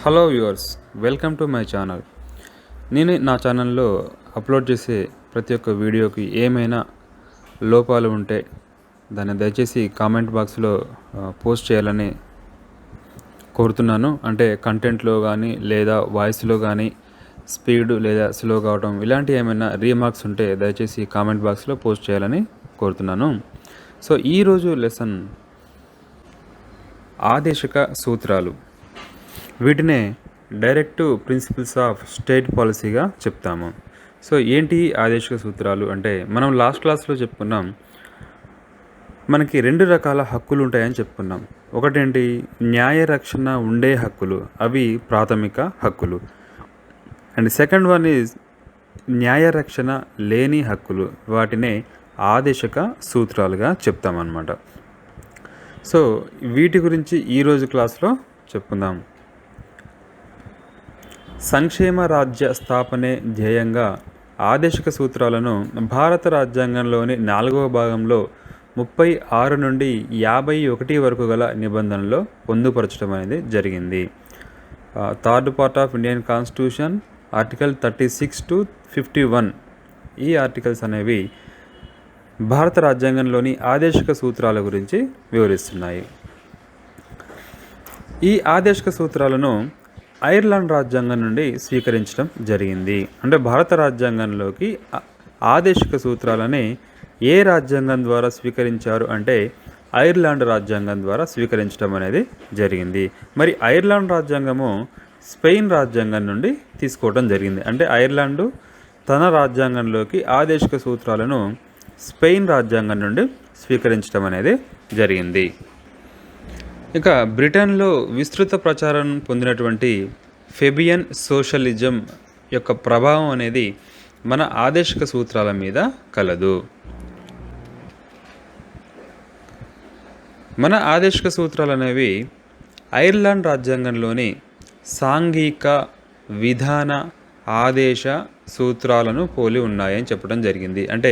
Hello viewers, welcome to my channel. నేను నా ఛానల్లో అప్లోడ్ చేసే ప్రతి ఒక్క వీడియోకి ఏమైనా లోపాలు ఉంటే దాన్ని దయచేసి కామెంట్ బాక్స్లో పోస్ట్ చేయాలని కోరుతున్నాను. అంటే కంటెంట్లో కానీ లేదా వాయిస్లో కానీ స్పీడ్ లేదా స్లో కావడం ఇలాంటి ఏమైనా రీమార్క్స్ ఉంటే దయచేసి కామెంట్ బాక్స్లో పోస్ట్ చేయాలని కోరుతున్నాను. సో ఈరోజు లెసన్ ఆదేశక సూత్రాలు. వీటినే డైరెక్టివ్ ప్రిన్సిపల్స్ ఆఫ్ స్టేట్ పాలసీగా చెప్తాము. సో ఏంటి ఆదేశక సూత్రాలు అంటే, మనం లాస్ట్ క్లాస్లో చెప్పుకున్నాం, మనకి రెండు రకాల హక్కులు ఉంటాయని చెప్పుకున్నాం. ఒకటేంటి, న్యాయ రక్షణ ఉండే హక్కులు, అవి ప్రాథమిక హక్కులు. అండ్ సెకండ్ వన్ ఈజ్ న్యాయ రక్షణ లేని హక్కులు, వాటినే ఆదేశక సూత్రాలుగా చెప్తామన్నమాట. సో వీటి గురించి ఈరోజు క్లాస్లో చెప్పుకుందాం. సంక్షేమ రాజ్య స్థాపనే ధ్యేయంగా ఆదేశక సూత్రాలను భారత రాజ్యాంగంలోని 4వ భాగంలో 36 నుండి 51 వరకు గల నిబంధనలో పొందుపరచడం అనేది జరిగింది. Third part of Indian constitution article 36 to 51 ఈ ఆర్టికల్స్ అనేవి భారత రాజ్యాంగంలోని ఆదేశక సూత్రాల గురించి వివరిస్తున్నాయి. ఈ ఆదేశక సూత్రాలను ఐర్లాండ్ రాజ్యాంగం నుండి స్వీకరించడం జరిగింది. అంటే భారత రాజ్యాంగంలోకి ఆదేశక సూత్రాలని ఏ రాజ్యాంగం ద్వారా స్వీకరించారు అంటే ఐర్లాండ్ రాజ్యాంగం ద్వారా స్వీకరించడం అనేది జరిగింది. మరి ఐర్లాండ్ రాజ్యాంగము స్పెయిన్ రాజ్యాంగం నుండి తీసుకోవడం జరిగింది. అంటే ఐర్లాండు తన రాజ్యాంగంలోకి ఆదేశక సూత్రాలను స్పెయిన్ రాజ్యాంగం నుండి స్వీకరించడం అనేది జరిగింది. ఇక బ్రిటన్లో విస్తృత ప్రచారం పొందినటువంటి ఫెబియన్ సోషలిజం యొక్క ప్రభావం అనేది మన ఆదేశక సూత్రాల మీద కలదు. మన ఆదేశక సూత్రాలు అనేవి ఐర్లాండ్ రాజ్యాంగంలోని సాంఘిక విధాన ఆదేశ సూత్రాలను పోలి ఉన్నాయని చెప్పడం జరిగింది. అంటే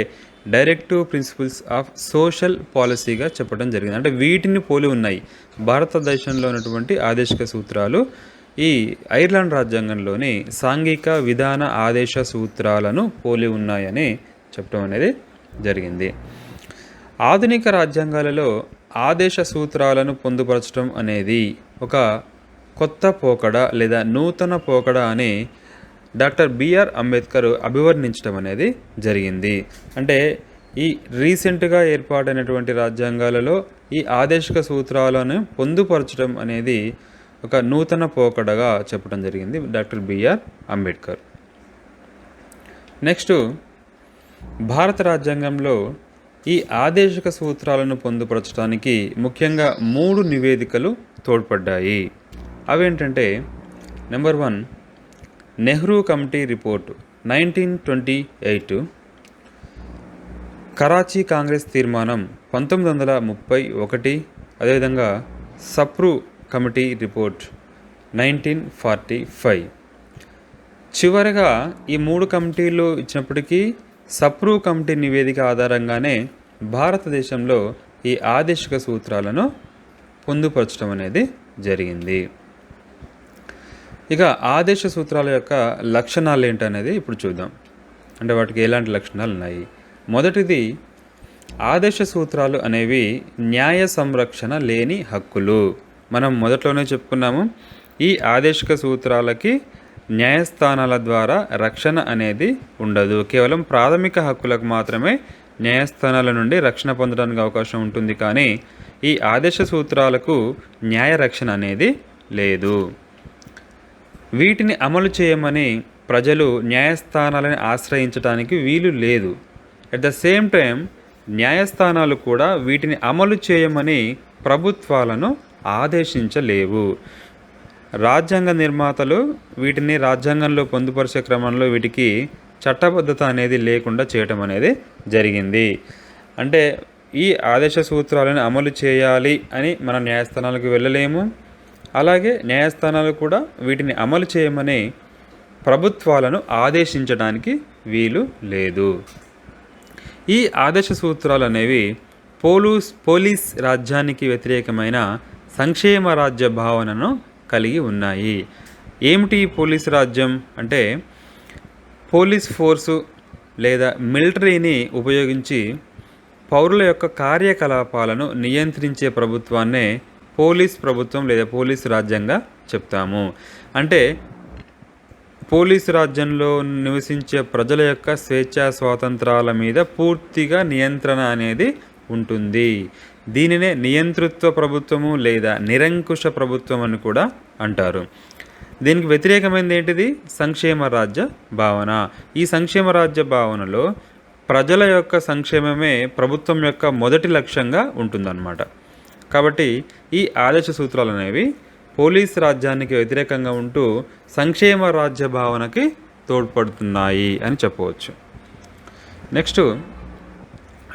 డైరెక్టివ్ ప్రిన్సిపల్స్ ఆఫ్ సోషల్ పాలసీగా చెప్పడం జరిగింది. అంటే వీటిని పోలి ఉన్నాయి. భారతదేశంలో ఉన్నటువంటి ఆదేశక సూత్రాలు ఈ ఐర్లాండ్ రాజ్యాంగంలోని సాంఘిక విధాన ఆదేశ సూత్రాలను పోలి ఉన్నాయని చెప్పడం అనేది జరిగింది. ఆధునిక రాజ్యాంగాలలో ఆదేశ సూత్రాలను పొందుపరచడం అనేది ఒక కొత్త పోకడ లేదా నూతన పోకడ అని డాక్టర్ బిఆర్ అంబేద్కర్ అభివర్ణించడం అనేది జరిగింది. అంటే ఈ రీసెంట్గా ఏర్పాటైనటువంటి రాజ్యాంగాలలో ఈ ఆదేశక సూత్రాలను పొందుపరచడం అనేది ఒక నూతన పోకడగా చెప్పడం జరిగింది డాక్టర్ బిఆర్ అంబేద్కర్. నెక్స్ట్, భారత రాజ్యాంగంలో ఈ ఆదేశక సూత్రాలను పొందుపరచడానికి ముఖ్యంగా 3 నివేదికలు తోడ్పడ్డాయి. అవేంటంటే, number 1 Nehru committee report 1928, Karachi Congress తీర్మానం 1931, అదేవిధంగా సప్రు కమిటీ రిపోర్ట్ 1945. చివరగా ఈ 3 కమిటీలు ఇచ్చినప్పటికీ సప్రు కమిటీ నివేదిక ఆధారంగానే భారతదేశంలో ఈ ఆదేశక సూత్రాలను పొందుపరచడం అనేది జరిగింది. ఇక ఆదేశ సూత్రాల యొక్క లక్షణాలు ఏంటనేది ఇప్పుడు చూద్దాం. అంటే వాటికి ఎలాంటి లక్షణాలు ఉన్నాయి. మొదటిది, ఆదేశ సూత్రాలు అనేవి న్యాయ సంరక్షణ లేని హక్కులు. మనం మొదట్లోనే చెప్పుకున్నాము, ఈ ఆదేశక సూత్రాలకి న్యాయస్థానాల ద్వారా రక్షణ అనేది ఉండదు. కేవలం ప్రాథమిక హక్కులకు మాత్రమే న్యాయస్థానాల నుండి రక్షణ పొందడానికి అవకాశం ఉంటుంది. కానీ ఈ ఆదేశ సూత్రాలకు న్యాయ రక్షణ అనేది లేదు. వీటిని అమలు చేయమని ప్రజలు న్యాయస్థానాలను ఆశ్రయించడానికి వీలు లేదు. అట్ ద సేమ్ టైం న్యాయస్థానాలు కూడా వీటిని అమలు చేయమని ప్రభుత్వాలను ఆదేశించలేవు. రాజ్యాంగ నిర్మాతలు వీటిని రాజ్యాంగంలో పొందుపరిచే క్రమంలో వీటికి చట్టబద్ధత అనేది లేకుండా చేయటం అనేది జరిగింది. అంటే ఈ ఆదేశ సూత్రాలను అమలు చేయాలి అని మన న్యాయస్థానాలకు వెళ్ళలేము. అలాగే న్యాయస్థానాలు కూడా వీటిని అమలు చేయమని ప్రభుత్వాలను ఆదేశించడానికి వీలు లేదు. ఈ ఆదేశ సూత్రాలు అనేవి పోలీస్ రాజ్యానికి వ్యతిరేకమైన సంక్షేమ రాజ్య భావనను కలిగి ఉన్నాయి. ఏమిటి ఈ పోలీసు రాజ్యం అంటే, పోలీస్ ఫోర్సు లేదా మిలిటరీని ఉపయోగించి పౌరుల యొక్క కార్యకలాపాలను నియంత్రించే ప్రభుత్వాన్నే పోలీస్ ప్రభుత్వం లేదా పోలీసు రాజ్యంగా చెప్తాము. అంటే పోలీసు రాజ్యంలో నివసించే ప్రజల యొక్క స్వేచ్ఛా స్వాతంత్రాల మీద పూర్తిగా నియంత్రణ అనేది ఉంటుంది. దీనినే నియంతృత్వ ప్రభుత్వము లేదా నిరంకుశ ప్రభుత్వం అని కూడా అంటారు. దీనికి వ్యతిరేకమైనది ఏంటిది? సంక్షేమ రాజ్య భావన. ఈ సంక్షేమ రాజ్య భావనలో ప్రజల యొక్క సంక్షేమమే ప్రభుత్వం యొక్క మొదటి లక్ష్యంగా ఉంటుందన్నమాట. కాబట్టి ఈ ఆదర్శ సూత్రాలు అనేవి పోలీస్ రాజ్యానికి వ్యతిరేకంగా ఉంటూ సంక్షేమ రాజ్య భావనకి తోడ్పడుతున్నాయి అని చెప్పవచ్చు. నెక్స్ట్,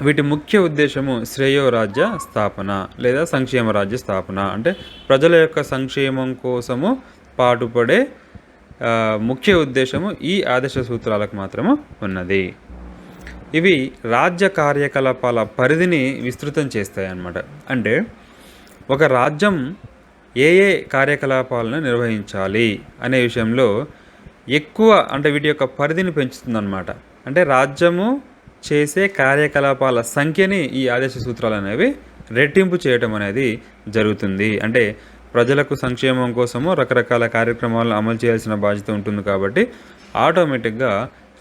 వీటి ముఖ్య ఉద్దేశము శ్రేయోరాజ్య స్థాపన లేదా సంక్షేమ రాజ్య స్థాపన. అంటే ప్రజల యొక్క సంక్షేమం కోసము పాటుపడే ముఖ్య ఉద్దేశము ఈ ఆదర్శ సూత్రాలకు మాత్రము ఉన్నది. ఇవి రాజ్య కార్యకలాపాల పరిధిని విస్తృతం చేస్తాయి అన్నమాట. అంటే ఒక రాజ్యం ఏ ఏ కార్యకలాపాలను నిర్వహించాలి అనే విషయంలో ఎక్కువ అంటే వీటి యొక్క పరిధిని పెంచుతుందన్నమాట. అంటే రాజ్యము చేసే కార్యకలాపాల సంఖ్యని ఈ ఆదేశ సూత్రాలు అనేవి రెట్టింపు చేయటం అనేది జరుగుతుంది. అంటే ప్రజలకు సంక్షేమం కోసము రకరకాల కార్యక్రమాలను అమలు చేయాల్సిన బాధ్యత ఉంటుంది. కాబట్టి ఆటోమేటిక్గా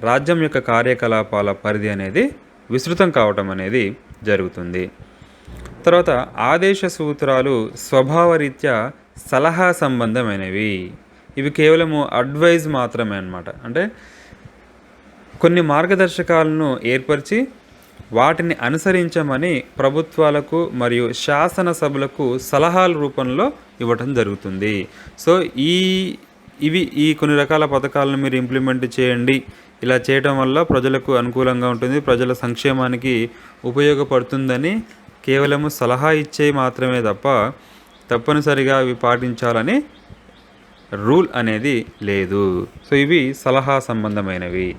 రాజ్యం యొక్క కార్యకలాపాల పరిధి అనేది విస్తృతం కావటం అనేది జరుగుతుంది. తర్వాత ఆదేశ సూత్రాలు స్వభావరీత్యా సలహా సంబంధమైనవి. ఇవి కేవలము అడ్వైజ్ మాత్రమే అన్నమాట. అంటే కొన్ని మార్గదర్శకాలను ఏర్పరిచి వాటిని అనుసరించమని ప్రభుత్వాలకు మరియు శాసనసభలకు సలహాల రూపంలో ఇవ్వటం జరుగుతుంది. సో ఈ కొన్ని రకాల పథకాలను మీరు ఇంప్లిమెంట్ చేయండి, ఇలా చేయటం వల్ల ప్రజలకు అనుకూలంగా ఉంటుంది, ప్రజల సంక్షేమానికి ఉపయోగపడుతుందని కేవలము సలహా ఇచ్చే మాత్రమే తప్ప తప్పనిసరిగా అవి పాటించాలని రూల్ అనేది లేదు. సో ఇవి సలహా సంబంధమైనవి.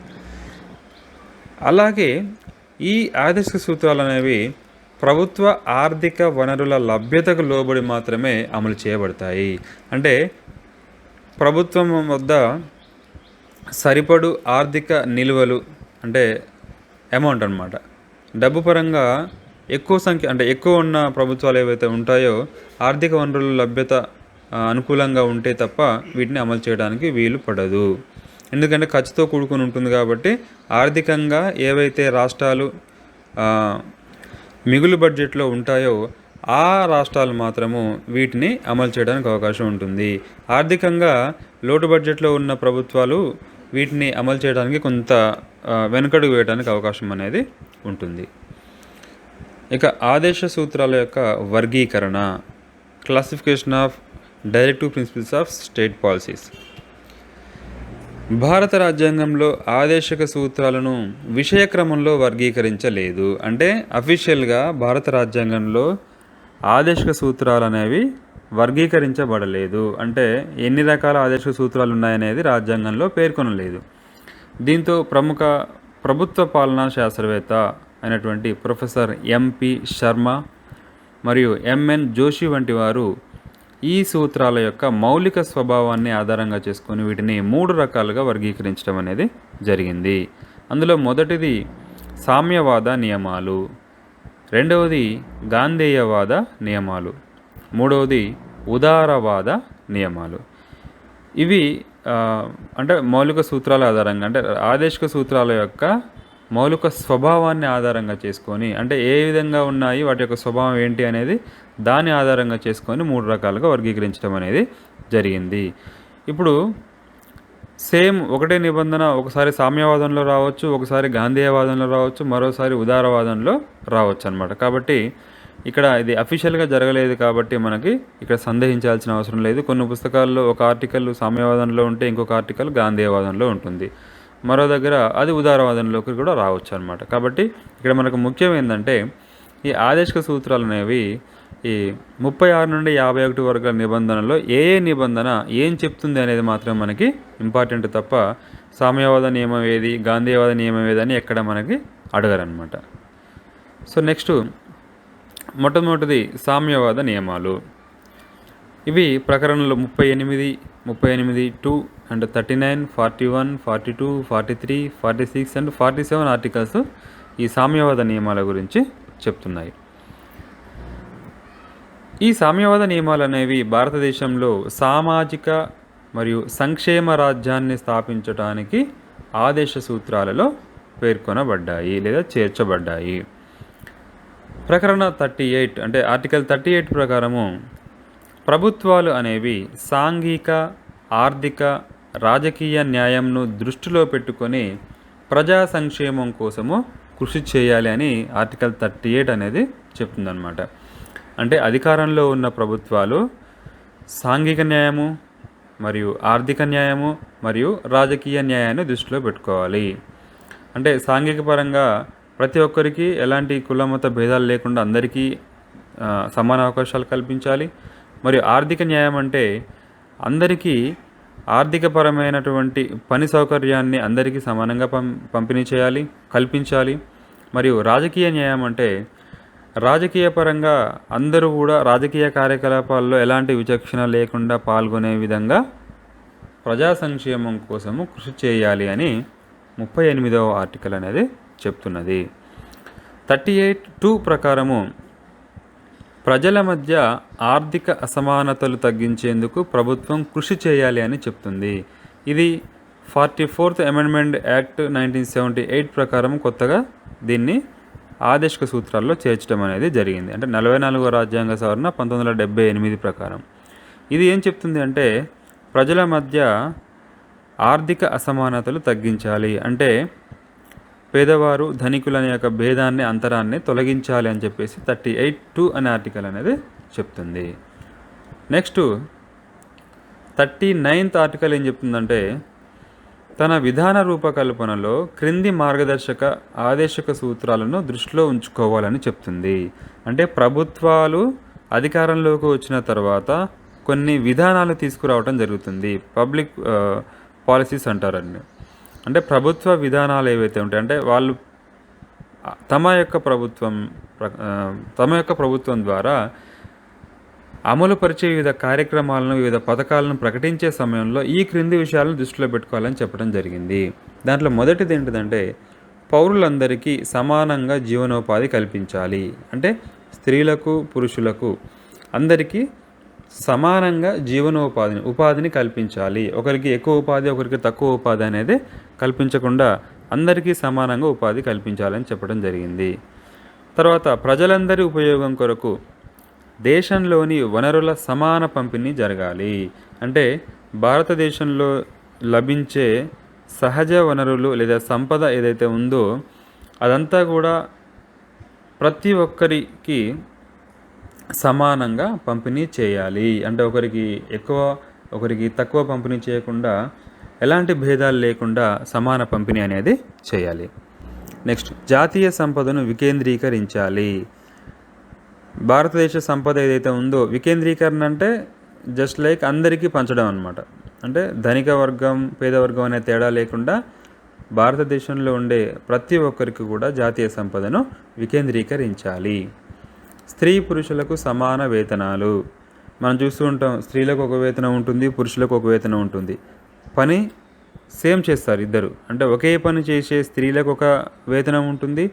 అలాగే ఈ ఆదేశ సూత్రాలు అనేవి ప్రభుత్వ ఆర్థిక వనరుల లభ్యతకు లోబడి మాత్రమే అమలు చేయబడతాయి. అంటే ప్రభుత్వం వద్ద సరిపడు ఆర్థిక నిల్వలు అంటే అమౌంట్ అన్నమాట, డబ్బు పరంగా ఎక్కువ సంఖ్య అంటే ఎక్కువ ఉన్న ప్రభుత్వాలు ఏవైతే ఉంటాయో ఆర్థిక వనరుల లభ్యత అనుకూలంగా ఉంటే తప్ప వీటిని అమలు చేయడానికి వీలు పడదు. ఎందుకంటే ఖర్చుతో కూడుకుని ఉంటుంది. కాబట్టి ఆర్థికంగా ఏవైతే రాష్ట్రాలు మిగులు బడ్జెట్లో ఉంటాయో ఆ రాష్ట్రాలు మాత్రము వీటిని అమలు చేయడానికి అవకాశం ఉంటుంది. ఆర్థికంగా లోటు బడ్జెట్లో ఉన్న ప్రభుత్వాలు వీటిని అమలు చేయడానికి కొంత వెనుకడుగు వేయడానికి అవకాశం అనేది ఉంటుంది. ఇక ఆదేశ సూత్రాల యొక్క వర్గీకరణ, classification of directive principles of state policies. భారత రాజ్యాంగంలో ఆదేశక సూత్రాలను విషయ క్రమంలో వర్గీకరించలేదు. అంటే అఫీషియల్గా భారత రాజ్యాంగంలో ఆదేశక సూత్రాలు అనేవి వర్గీకరించబడలేదు. అంటే ఎన్ని రకాల ఆదేశక సూత్రాలు ఉన్నాయనేది రాజ్యాంగంలో పేర్కొనలేదు. దీంతో ప్రముఖ ప్రభుత్వ పాలనా శాస్త్రవేత్త అయినటువంటి ప్రొఫెసర్ ఎంపి శర్మ మరియు ఎంఎన్ జోషి వంటి వారు ఈ సూత్రాల యొక్క మౌలిక స్వభావాన్ని ఆధారంగా చేసుకొని వీటిని 3 రకాలుగా వర్గీకరించడం అనేది జరిగింది. అందులో మొదటిది సామ్యవాద నియమాలు, రెండవది గాంధేయవాద నియమాలు, మూడవది ఉదారవాద నియమాలు. ఇవి అంటే మౌలిక సూత్రాల ఆధారంగా అంటే ఆదేశిక సూత్రాల యొక్క మౌలిక స్వభావాన్ని ఆధారంగా చేసుకొని అంటే ఏ విధంగా ఉన్నాయి వాటి యొక్క స్వభావం ఏంటి అనేది దాని ఆధారంగా చేసుకొని 3 రకాలుగా వర్గీకరించడం అనేది జరిగింది. ఇప్పుడు సేమ్ ఒకటే నిబంధన ఒకసారి సామ్యవాదంలో రావచ్చు, ఒకసారి గాంధేయవాదంలో రావచ్చు, మరోసారి ఉదారవాదంలో రావచ్చు అన్నమాట. కాబట్టి ఇక్కడ ఇది అఫీషియల్గా జరగలేదు కాబట్టి మనకి ఇక్కడ సందేహించాల్సిన అవసరం లేదు. కొన్ని పుస్తకాల్లో ఒక ఆర్టికల్ సామ్యవాదంలో ఉంటే ఇంకొక ఆర్టికల్ గాంధేయవాదంలో ఉంటుంది, మరో దగ్గర అది ఉదారవాదంలోకి కూడా రావచ్చు అన్నమాట. కాబట్టి ఇక్కడ మనకు ముఖ్యం ఏంటంటే ఈ ఆదేశిక సూత్రాలు అనేవి ఈ 36 నుండి 51 వరకు నిబంధనలో ఏ నిబంధన ఏం చెప్తుంది అనేది మాత్రం మనకి ఇంపార్టెంట్ తప్ప సామ్యవాద నియమం ఏది గాంధేయవాద నియమం ఏదని ఎక్కడ మనకి అడగరనమాట. సో నెక్స్ట్ మొట్టమొదటిది సామ్యవాద నియమాలు. ఇవి ప్రకరణలు 38 అండ్ 39, 41, 42, 43, 46 అండ్ 47 ఆర్టికల్స్ ఈ సామ్యవాద నియమాల గురించి చెప్తున్నాయి. ఈ సామ్యవాద నియమాలు అనేవి భారతదేశంలో సామాజిక మరియు సంక్షేమ రాజ్యాన్ని స్థాపించడానికి ఆదేశ సూత్రాలలో పేర్కొనబడ్డాయి లేదా చేర్చబడ్డాయి. ప్రకరణ 38 అంటే ఆర్టికల్ 38 ప్రకారము ప్రభుత్వాలు అనేవి సాంఘిక, ఆర్థిక, రాజకీయ న్యాయంను దృష్టిలో పెట్టుకొని ప్రజా సంక్షేమం కోసము కృషి చేయాలి అని ఆర్టికల్ 38 అనేది చెప్తుందన్నమాట. అంటే అధికారంలో ఉన్న ప్రభుత్వాలు సాంఘిక న్యాయము మరియు ఆర్థిక న్యాయము మరియు రాజకీయ న్యాయాన్ని దృష్టిలో పెట్టుకోవాలి. అంటే సాంఘిక పరంగా ప్రతి ఒక్కరికి ఎలాంటి కులమత భేదాలు లేకుండా అందరికీ సమాన అవకాశాలు కల్పించాలి. మరియు ఆర్థిక న్యాయం అంటే అందరికీ ఆర్థికపరమైనటువంటి పని సౌకర్యాన్ని అందరికీ సమానంగా పంపిణీ చేయాలి, కల్పించాలి. మరియు రాజకీయ న్యాయం అంటే రాజకీయ పరంగా అందరూ కూడా రాజకీయ కార్యకలాపాల్లో ఎలాంటి విచక్షణ లేకుండా పాల్గొనే విధంగా ప్రజా సంక్షేమం కోసము కృషి చేయాలి అని 38వ ఆర్టికల్ అనేది చెప్తున్నది. 38(2) ప్రకారము ప్రజల మధ్య ఆర్థిక అసమానతలు తగ్గించేందుకు ప్రభుత్వం కృషి చేయాలి అని చెప్తుంది. ఇది 44th అమెండ్మెంట్ యాక్ట్ 1978 ప్రకారం కొత్తగా దీన్ని ఆదేశిక సూత్రాల్లో చేర్చడం అనేది జరిగింది. అంటే 44వ రాజ్యాంగ సవరణ 1978 ప్రకారం ఇది ఏం చెప్తుంది అంటే ప్రజల మధ్య ఆర్థిక అసమానతలు తగ్గించాలి, అంటే పేదవారు ధనికులనే యొక్క భేదాన్ని అంతరాన్ని తొలగించాలి అని చెప్పేసి 38(2) అనే ఆర్టికల్ అనేది చెప్తుంది. నెక్స్ట్ 39th ఆర్టికల్ ఏం చెప్తుందంటే తన విధాన రూపకల్పనలో క్రింది మార్గదర్శక ఆదేశక సూత్రాలను దృష్టిలో ఉంచుకోవాలని చెప్తుంది. అంటే ప్రభుత్వాలు అధికారంలోకి వచ్చిన తర్వాత కొన్ని విధానాలు తీసుకురావడం జరుగుతుంది. పబ్లిక్ పాలసీస్ అంటారండి. అంటే ప్రభుత్వ విధానాలు ఏవైతే ఉంటాయి అంటే వాళ్ళు తమ యొక్క ప్రభుత్వం ద్వారా అమలు పరిచే వివిధ కార్యక్రమాలను, వివిధ పథకాలను ప్రకటించే సమయంలో ఈ క్రింది విషయాలను దృష్టిలో పెట్టుకోవాలని చెప్పడం జరిగింది. దాంట్లో మొదటిది ఏంటిదంటే పౌరులందరికీ సమానంగా జీవనోపాధి కల్పించాలి. అంటే స్త్రీలకు, పురుషులకు అందరికీ సమానంగా ఉపాధిని కల్పించాలి. ఒకరికి ఎక్కువ ఉపాధి, ఒకరికి తక్కువ ఉపాధి అనేది కల్పించకుండా అందరికీ సమానంగా ఉపాధి కల్పించాలని చెప్పడం జరిగింది. తర్వాత ప్రజలందరి ఉపయోగం కొరకు దేశంలోని వనరుల సమాన పంపిణీ జరగాలి. అంటే భారతదేశంలో లభించే సహజ వనరులు లేదా సంపద ఏదైతే ఉందో అదంతా కూడా ప్రతి ఒక్కరికి సమానంగా పంపిణీ చేయాలి. అంటే ఒకరికి ఎక్కువ, ఒకరికి తక్కువ పంపిణీ చేయకుండా ఎలాంటి భేదాలు లేకుండా సమాన పంపిణీ అనేది చేయాలి. నెక్స్ట్ జాతీయ సంపదను వికేంద్రీకరించాలి. భారతదేశ సంపద ఏదైతే ఉందో వికేంద్రీకరణ అంటే జస్ట్ లైక్ అందరికీ పంచడం అనమాట. అంటే ధనిక వర్గం, పేద వర్గం అనే తేడా లేకుండా భారతదేశంలో ఉండే ప్రతి ఒక్కరికి కూడా జాతీయ సంపదను వికేంద్రీకరించాలి. స్త్రీ పురుషులకు సమాన వేతనాలు. మనం చూస్తూ ఉంటాం, స్త్రీలకు ఒక వేతనం ఉంటుంది, పురుషులకు ఒక వేతనం ఉంటుంది. పని సేమ్ చేస్తారు ఇద్దరు. అంటే ఒకే పని చేసే స్త్రీలకు ఒక వేతనం ఉంటుంది,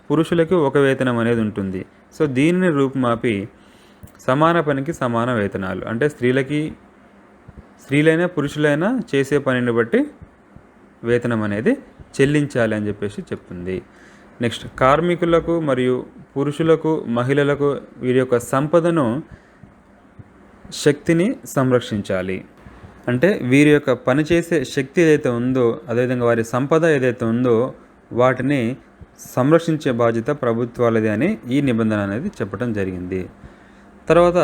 పురుషులకు ఒక వేతనం అనేది ఉంటుంది. సో దీనిని రూపుమాపి సమాన పనికి సమాన వేతనాలు, అంటే స్త్రీలైనా పురుషులైనా చేసే పనిని బట్టి వేతనం అనేది చెల్లించాలి అని చెప్పేసి చెప్తుంది. నెక్స్ట్ కార్మికులకు మరియు పురుషులకు, మహిళలకు వీరి యొక్క సంపదను, శక్తిని సంరక్షించాలి. అంటే వీరి యొక్క పనిచేసే శక్తి ఏదైతే ఉందో, అదేవిధంగా వారి సంపద ఏదైతే ఉందో వాటిని సంరక్షించే బాధ్యత ప్రభుత్వాలది అని ఈ నిబంధన అనేది చెప్పడం జరిగింది. తర్వాత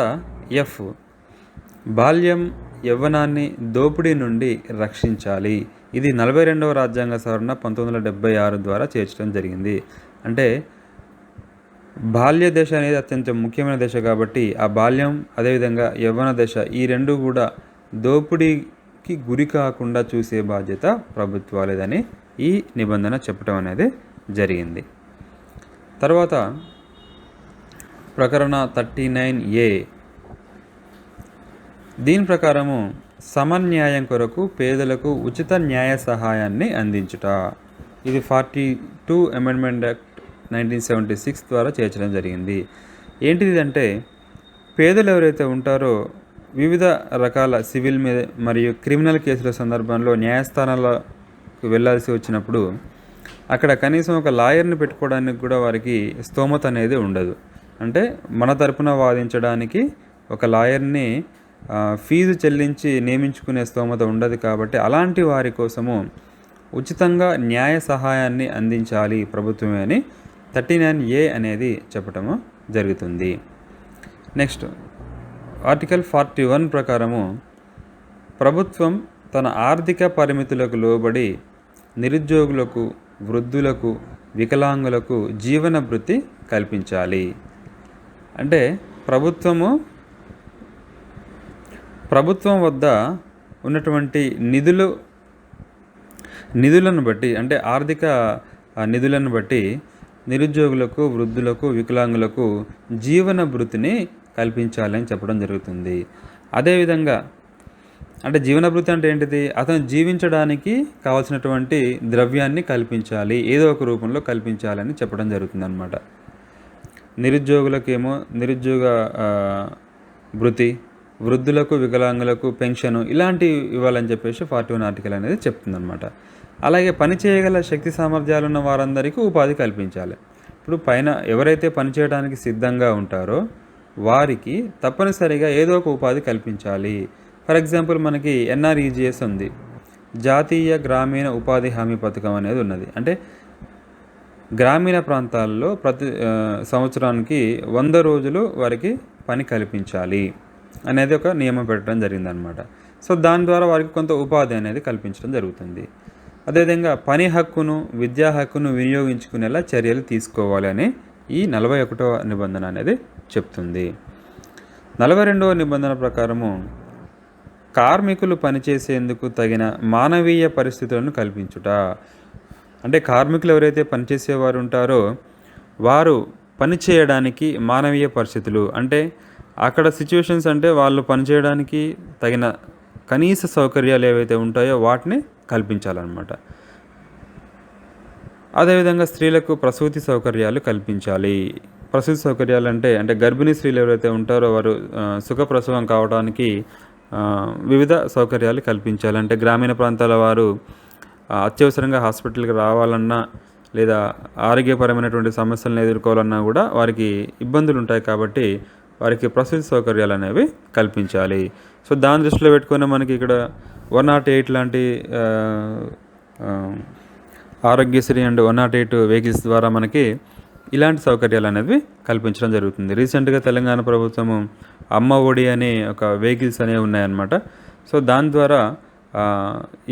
ఎఫ్ బాల్యం, యవ్వనాన్ని దోపిడీ నుండి రక్షించాలి. ఇది 42వ రాజ్యాంగ సవరణ 1976 ద్వారా చేర్చడం జరిగింది. అంటే బాల్య దశ అనేది అత్యంత ముఖ్యమైన దశ కాబట్టి ఆ బాల్యం అదేవిధంగా యవ్వన దశ ఈ రెండు కూడా దోపిడీకి గురి కాకుండా చూసే బాధ్యత ప్రభుత్వాలేదని ఈ నిబంధన చెప్పడం అనేది జరిగింది. తర్వాత ప్రకరణ 39A దీని ప్రకారము సమన్యాయం కొరకు పేదలకు ఉచిత న్యాయ సహాయాన్ని అందించుట. ఇది 42 అమెండ్మెంట్ యాక్ట్ 1976 ద్వారా చేర్చడం జరిగింది. ఏంటిది అంటే పేదలు ఎవరైతే ఉంటారో వివిధ రకాల సివిల్ మీద మరియు క్రిమినల్ కేసుల సందర్భంలో న్యాయస్థానాలకు వెళ్ళాల్సి వచ్చినప్పుడు అక్కడ కనీసం ఒక లాయర్ని పెట్టుకోవడానికి కూడా వారికి స్తోమత అనేది ఉండదు. అంటే మన తరపున వాదించడానికి ఒక లాయర్ని ఫీజు చెల్లించి నియమించుకునే స్తోమత ఉండదు. కాబట్టి అలాంటి వారి కోసము ఉచితంగా న్యాయ సహాయాన్ని అందించాలి ప్రభుత్వమే అని 39A అనేది చెప్పటము జరుగుతుంది. నెక్స్ట్ ఆర్టికల్ 41 ప్రకారము ప్రభుత్వం తన ఆర్థిక పరిమితులకు లోబడి నిరుద్యోగులకు, వృద్ధులకు, వికలాంగులకు జీవన భృతి కల్పించాలి. అంటే ప్రభుత్వం వద్ద ఉన్నటువంటి నిధులను బట్టి, అంటే ఆర్థిక నిధులను బట్టి నిరుద్యోగులకు, వృద్ధులకు, వికలాంగులకు జీవన భృతిని కల్పించాలని చెప్పడం జరుగుతుంది. అదేవిధంగా అంటే జీవన భృతి అంటే ఏంటిది? అతను జీవించడానికి కావాల్సినటువంటి ద్రవ్యాన్ని కల్పించాలి, ఏదో ఒక రూపంలో కల్పించాలని చెప్పడం జరుగుతుంది అన్నమాట. నిరుద్యోగులకేమో నిరుద్యోగ భృతి, వృద్ధులకు, వికలాంగులకు పెన్షను ఇలాంటివి ఇవ్వాలని చెప్పేసి 41 ఆర్టికల్ అనేది చెప్తుందన్నమాట. అలాగే పని చేయగల శక్తి సామర్థ్యాలు ఉన్న వారందరికీ ఉపాధి కల్పించాలి. ఇప్పుడు పైన ఎవరైతే పని చేయడానికి సిద్ధంగా ఉంటారో వారికి తప్పనిసరిగా ఏదో ఒక ఉపాధి కల్పించాలి. ఫర్ ఎగ్జాంపుల్ మనకి NREGS ఉంది, జాతీయ గ్రామీణ ఉపాధి హామీ పథకం అనేది ఉన్నది. అంటే గ్రామీణ ప్రాంతాల్లో ప్రతి సంవత్సరానికి 100 రోజులు వారికి పని కల్పించాలి అనేది ఒక నియమం పెట్టడం జరిగిందనమాట. సో దాని ద్వారా వారికి కొంత ఉపాధి అనేది కల్పించడం జరుగుతుంది. అదేవిధంగా పని హక్కును, విద్యా హక్కును వినియోగించుకునేలా చర్యలు తీసుకోవాలి అని ఈ 41వ నిబంధన అనేది చెప్తుంది. 42వ నిబంధన ప్రకారము కార్మికులు పనిచేసేందుకు తగిన మానవీయ పరిస్థితులను కల్పించుట. అంటే కార్మికులు ఎవరైతే పనిచేసేవారు ఉంటారో వారు పనిచేయడానికి మానవీయ పరిస్థితులు, అంటే అక్కడ సిచ్యువేషన్స్ అంటే వాళ్ళు పనిచేయడానికి తగిన కనీస సౌకర్యాలు ఏవైతే ఉంటాయో వాటిని కల్పించాలన్నమాట. అదేవిధంగా స్త్రీలకు ప్రసూతి సౌకర్యాలు కల్పించాలి. ప్రసూతి సౌకర్యాలు అంటే గర్భిణీ స్త్రీలు ఎవరైతే ఉంటారో వారు సుఖప్రసవం కావడానికి వివిధ సౌకర్యాలు కల్పించాలి. అంటే గ్రామీణ ప్రాంతాల వారు అత్యవసరంగా హాస్పిటల్కి రావాలన్నా లేదా ఆరోగ్యపరమైనటువంటి సమస్యలను ఎదుర్కోవాలన్నా కూడా వారికి ఇబ్బందులు ఉంటాయి. కాబట్టి వారికి ప్రసూతి సౌకర్యాలు అనేవి కల్పించాలి. సో దాని దృష్టిలో పెట్టుకుని మనకి ఇక్కడ 108 లాంటి ఆరోగ్యశ్రీ అండ్ 108 వెహికల్స్ ద్వారా మనకి ఇలాంటి సౌకర్యాలు అనేవి కల్పించడం జరుగుతుంది. రీసెంట్గా తెలంగాణ ప్రభుత్వము అమ్మ ఒడి అనే ఒక వెహికల్స్ అనేవి ఉన్నాయన్నమాట. సో దాని ద్వారా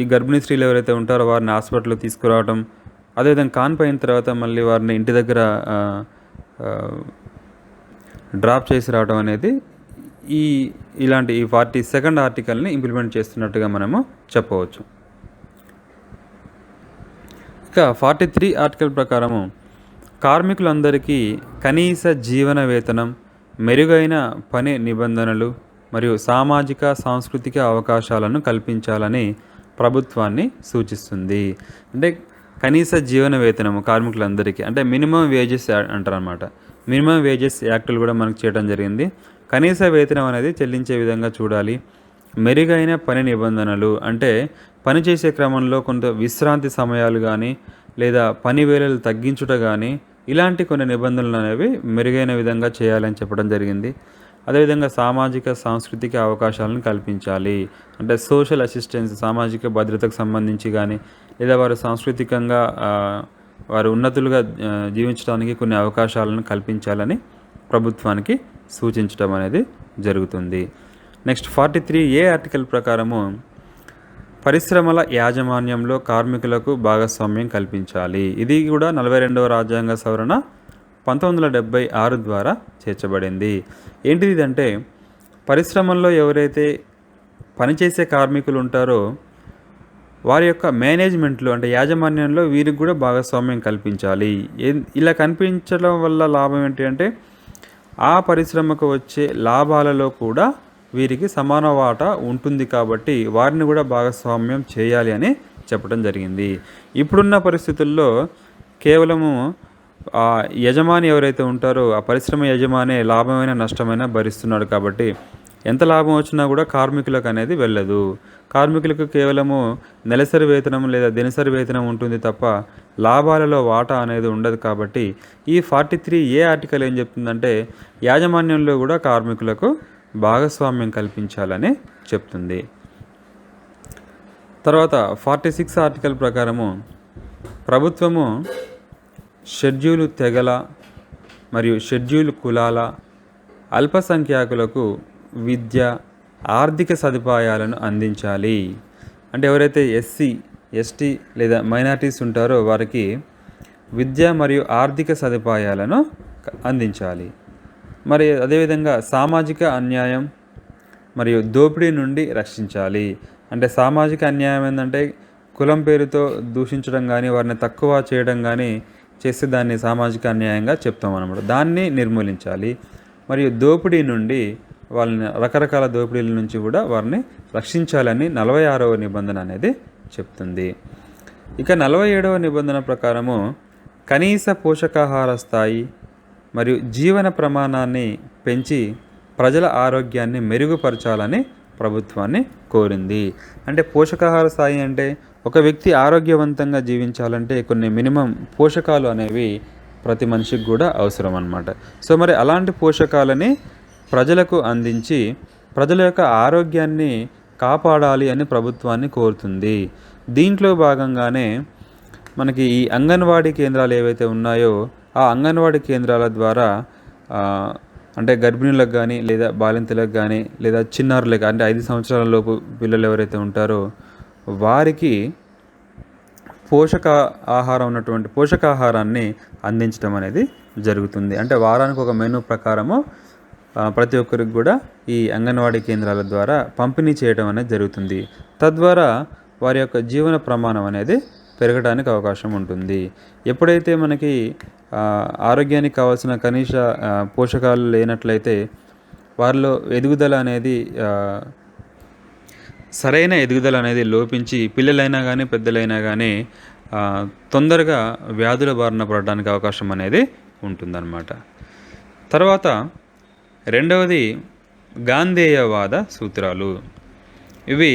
ఈ గర్భిణీ స్త్రీలు ఎవరైతే ఉంటారో వారిని హాస్పిటల్కి తీసుకురావడం, అదేవిధంగా కాన్పోయిన తర్వాత మళ్ళీ వారిని ఇంటి దగ్గర డ్రాప్ చేసి రావడం అనేది ఇలాంటి 42nd ఆర్టికల్ని ఇంప్లిమెంట్ చేస్తున్నట్టుగా మనము చెప్పవచ్చు. ఇక 43 ఆర్టికల్ ప్రకారము కార్మికులందరికీ కనీస జీవన వేతనం, మెరుగైన పని నిబంధనలు మరియు సామాజిక సాంస్కృతిక అవకాశాలను కల్పించాలని ప్రభుత్వాన్ని సూచిస్తుంది. అంటే కనీస జీవన వేతనము కార్మికులందరికీ, అంటే మినిమం వేజెస్ అంటారనమాట. మినిమం వేజెస్ యాక్టులు కూడా మనకు చేయడం జరిగింది. కనీస వేతనం అనేది చెల్లించే విధంగా చూడాలి. మెరుగైన పని నిబంధనలు అంటే పనిచేసే క్రమంలో కొంత విశ్రాంతి సమయాలు కానీ లేదా పని వేళలు తగ్గించుట కానీ ఇలాంటి కొన్ని నిబంధనలు అనేవి మెరుగైన విధంగా చేయాలని చెప్పడం జరిగింది. అదేవిధంగా సామాజిక సాంస్కృతిక అవకాశాలను కల్పించాలి. అంటే సోషల్ అసిస్టెన్స్, సామాజిక భద్రతకు సంబంధించి కానీ లేదా వారు సాంస్కృతికంగా వారు ఉన్నతులుగా జీవించడానికి కొన్ని అవకాశాలను కల్పించాలని ప్రభుత్వానికి సూచించడం అనేది జరుగుతుంది. నెక్స్ట్ 43A ఆర్టికల్ ప్రకారము పరిశ్రమల యాజమాన్యంలో కార్మికులకు భాగస్వామ్యం కల్పించాలి. ఇది కూడా 42వ రాజ్యాంగ సవరణ 1976 ద్వారా చేర్చబడింది. ఏంటిది అంటే పరిశ్రమల్లో ఎవరైతే పనిచేసే కార్మికులు ఉంటారో వారి యొక్క మేనేజ్మెంట్లో అంటే యాజమాన్యంలో వీరికి కూడా భాగస్వామ్యం కల్పించాలి. ఇలా కల్పించడం వల్ల లాభం ఏంటి అంటే ఆ పరిశ్రమకు వచ్చే లాభాలలో కూడా వీరికి సమాన వాటా ఉంటుంది కాబట్టి వారిని కూడా భాగస్వామ్యం చేయాలి అని చెప్పడం జరిగింది. ఇప్పుడున్న పరిస్థితుల్లో కేవలము యజమాని ఎవరైతే ఉంటారో ఆ పరిశ్రమ యజమానే లాభమైన నష్టమైనా భరిస్తున్నాడు కాబట్టి ఎంత లాభం వచ్చినా కూడా కార్మికులకు అనేది వెళ్ళదు. కార్మికులకు కేవలము నెలసరి వేతనం లేదా దినసరి వేతనం ఉంటుంది తప్ప లాభాలలో వాటా అనేది ఉండదు. కాబట్టి ఈ 43A ఆర్టికల్ ఏం చెప్తుందంటే యాజమాన్యంలో కూడా కార్మికులకు భాగస్వామ్యం కల్పించాలని చెప్తుంది. తర్వాత 46 ఆర్టికల్ ప్రకారము ప్రభుత్వము షెడ్యూలు తెగల మరియు షెడ్యూల్ కులాల అల్పసంఖ్యాకులకు విద్య, ఆర్థిక సదుపాయాలను అందించాలి. అంటే ఎవరైతే ఎస్సీ, ఎస్టీ లేదా మైనారిటీస్ ఉంటారో వారికి విద్య మరియు ఆర్థిక సదుపాయాలను అందించాలి. మరి అదేవిధంగా సామాజిక అన్యాయం మరియు దోపిడీ నుండి రక్షించాలి. అంటే సామాజిక అన్యాయం ఏంటంటే కులం పేరుతో దూషించడం కానీ వారిని తక్కువ చేయడం కానీ చేస్తే దాన్ని సామాజిక అన్యాయంగా చెప్తాం అన్నమాట. దాన్ని నిర్మూలించాలి. మరియు దోపిడీ నుండి వాళ్ళని రకరకాల దోపిడీల నుంచి కూడా వారిని రక్షించాలని 46వ నిబంధన అనేది చెప్తుంది. ఇక 47వ నిబంధన ప్రకారము కనీస పోషకాహార స్థాయి మరియు జీవన ప్రమాణాన్ని పెంచి ప్రజల ఆరోగ్యాన్ని మెరుగుపరచాలని ప్రభుత్వాన్ని కోరింది. అంటే పోషకాహార స్థాయి అంటే ఒక వ్యక్తి ఆరోగ్యవంతంగా జీవించాలంటే కొన్ని మినిమం పోషకాలు అనేవి ప్రతి మనిషికి కూడా అవసరం అన్నమాట. సో మరి అలాంటి పోషకాలని ప్రజలకు అందించి ప్రజల యొక్క ఆరోగ్యాన్ని కాపాడాలి అని ప్రభుత్వాన్ని కోరుతుంది. దీంట్లో భాగంగానే మనకి ఈ అంగన్వాడీ కేంద్రాలు ఏవైతే ఉన్నాయో ఆ అంగన్వాడీ కేంద్రాల ద్వారా అంటే గర్భిణులకు కానీ లేదా బాలింతలకు కానీ లేదా చిన్నారులకు అంటే 5 సంవత్సరాల లోపు పిల్లలు ఎవరైతే ఉంటారో వారికి పోషకాహారాన్ని అందించడం అనేది జరుగుతుంది. అంటే వారానికి ఒక మెనూ ప్రకారము ప్రతి ఒక్కరికి కూడా ఈ అంగన్వాడీ కేంద్రాల ద్వారా పంపిణీ చేయడం అనేది జరుగుతుంది. తద్వారా వారి యొక్క జీవన ప్రమాణం అనేది పెరగడానికి అవకాశం ఉంటుంది. ఎప్పుడైతే మనకి ఆరోగ్యానికి కావాల్సిన కనీస పోషకాలు లేనట్లయితే వారిలో ఎదుగుదల అనేది సరైన ఎదుగుదల అనేది లోపించి పిల్లలైనా కానీ పెద్దలైనా కానీ తొందరగా వ్యాధుల బారిన పడడానికి అవకాశం అనేది ఉంటుందన్నమాట. తర్వాత రెండవది గాంధేయవాద సూత్రాలు. ఇవి